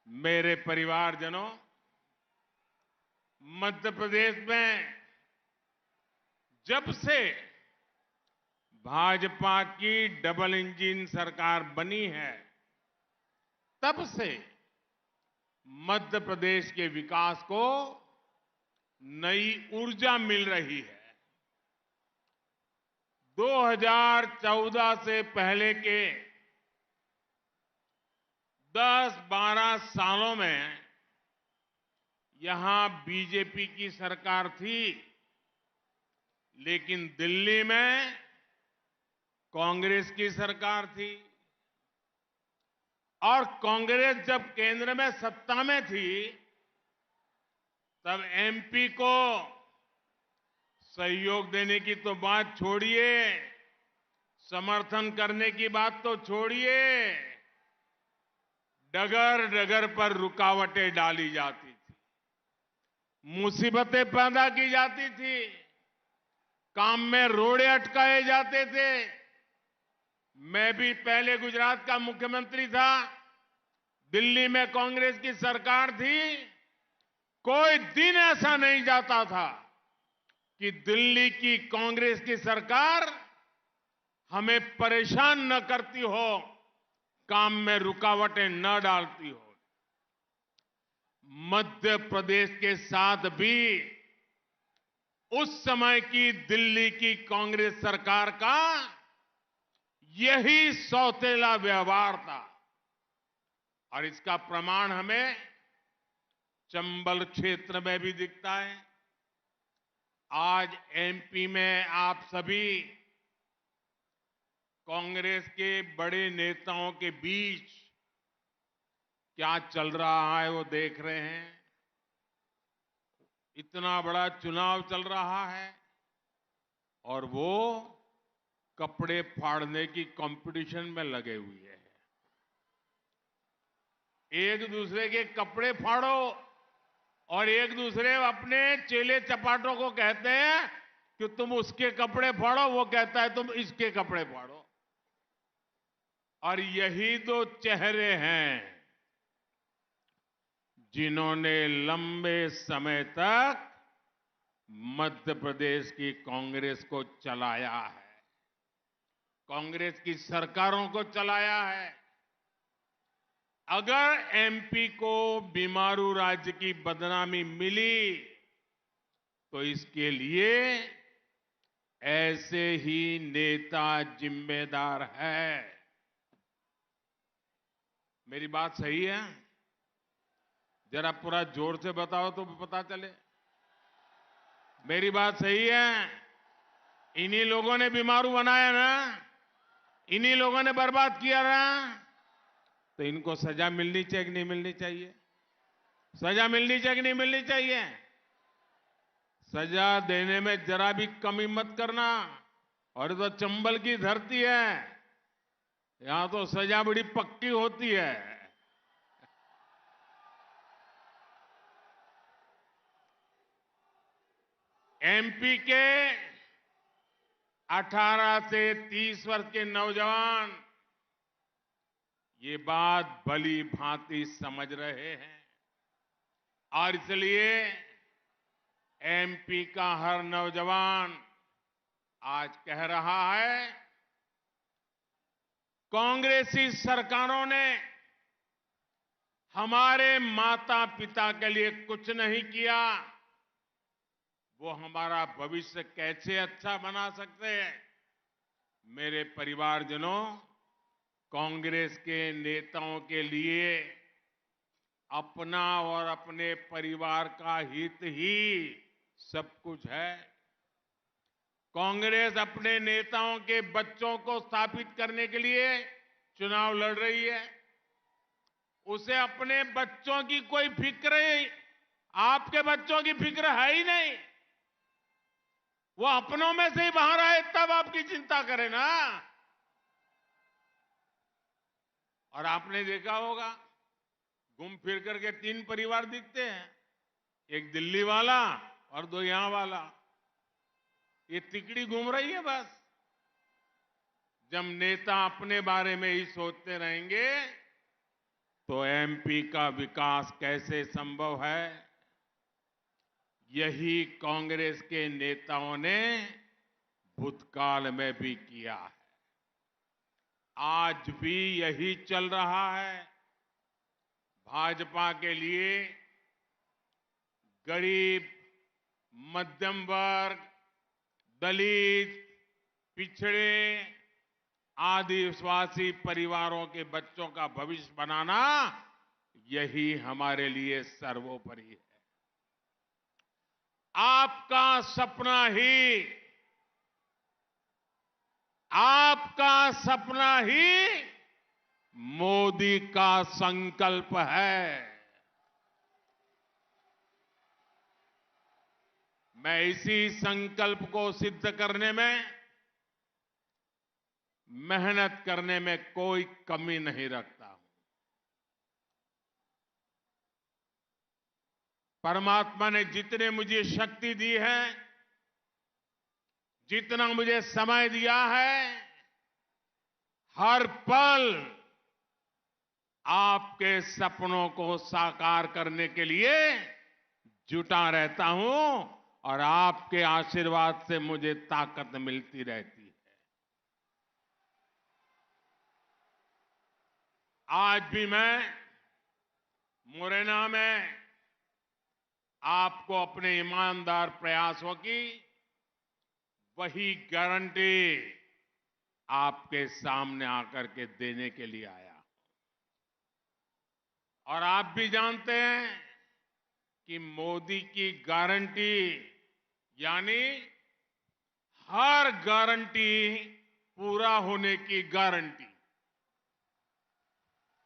मेरे परिवारजनों, मध्य प्रदेश में जब से भाजपा की डबल इंजन सरकार बनी है, तब से मध्य प्रदेश के विकास को नई ऊर्जा मिल रही है। 2014 से पहले के 10-12 सालों में यहां बीजेपी की सरकार थी, लेकिन दिल्ली में कांग्रेस की सरकार थी। और कांग्रेस जब केंद्र में सत्ता में थी, तब एमपी को सहयोग देने की तो बात छोड़िए, समर्थन करने की बात तो छोड़िए, डगर डगर पर रुकावटें डाली जाती थी, मुसीबतें पैदा की जाती थी, काम में रोड़े अटकाए जाते थे। मैं भी पहले गुजरात का मुख्यमंत्री था, दिल्ली में कांग्रेस की सरकार थी। कोई दिन ऐसा नहीं जाता था कि दिल्ली की कांग्रेस की सरकार हमें परेशान न करती हो, काम में रुकावटें न डालती हो। मध्य प्रदेश के साथ भी उस समय की दिल्ली की कांग्रेस सरकार का यही सौतेला व्यवहार था। और इसका प्रमाण हमें चंबल क्षेत्र में भी दिखता है। आज एमपी में आप सभी कांग्रेस के बड़े नेताओं के बीच क्या चल रहा है वो देख रहे हैं। इतना बड़ा चुनाव चल रहा है और वो कपड़े फाड़ने की कंपटीशन में लगे हुए हैं। एक दूसरे के कपड़े फाड़ो और एक दूसरे अपने चेले चपाटों को कहते हैं कि तुम उसके कपड़े फाड़ो, वो कहता है तुम इसके कपड़े फाड़ो। और यही दो चेहरे हैं जिन्होंने लंबे समय तक मध्य प्रदेश की कांग्रेस को चलाया है, कांग्रेस की सरकारों को चलाया है। अगर एमपी को बीमारू राज्य की बदनामी मिली तो इसके लिए ऐसे ही नेता जिम्मेदार है। मेरी बात सही है? जरा पूरा जोर से बताओ तो पता चले। मेरी बात सही है? इन्हीं लोगों ने बीमारू बनाया ना, इन्हीं लोगों ने बर्बाद किया ना, तो इनको सजा मिलनी चाहिए कि नहीं मिलनी चाहिए? सजा मिलनी चाहिए कि नहीं मिलनी चाहिए? सजा देने में जरा भी कमी मत करना। और तो चंबल की धरती है, यहां तो सजा बड़ी पक्की होती है। एमपी के 18 से 30 वर्ष के नौजवान ये बात भली भांति समझ रहे हैं और इसलिए एमपी का हर नौजवान आज कह रहा है, कांग्रेसी सरकारों ने हमारे माता पिता के लिए कुछ नहीं किया, वो हमारा भविष्य कैसे अच्छा बना सकते हैं? मेरे परिवारजनों, कांग्रेस के नेताओं के लिए अपना और अपने परिवार का हित ही सब कुछ है। कांग्रेस अपने नेताओं के बच्चों को स्थापित करने के लिए चुनाव लड़ रही है। उसे अपने बच्चों की कोई फिक्र नहीं, आपके बच्चों की फिक्र है ही नहीं। वो अपनों में से ही बाहर आए तब आपकी चिंता करे ना। और आपने देखा होगा, घूम फिर करके 3 परिवार दिखते हैं, एक दिल्ली वाला और 2 यहां वाला। ये तिकड़ी घूम रही है बस। जब नेता अपने बारे में ही सोचते रहेंगे तो एमपी का विकास कैसे संभव है, यही कांग्रेस के नेताओं ने भूतकाल में भी किया है। आज भी यही चल रहा है। भाजपा के लिए गरीब, मध्यम वर्ग, दलित, पिछड़े, आदिवासी परिवारों के बच्चों का भविष्य बनाना, यही हमारे लिए सर्वोपरि है। आपका सपना ही मोदी का संकल्प है। मैं इसी संकल्प को सिद्ध करने में, मेहनत करने में कोई कमी नहीं रखता हूं। परमात्मा ने जितने मुझे शक्ति दी है, जितना मुझे समय दिया है, हर पल आपके सपनों को साकार करने के लिए जुटा रहता हूं और आपके आशीर्वाद से मुझे ताकत मिलती रहती है। आज भी मैं मुरैना में आपको अपने ईमानदार प्रयासों की वही गारंटी आपके सामने आकर के देने के लिए आया। और आप भी जानते हैं कि मोदी की गारंटी यानी हर गारंटी पूरा होने की गारंटी।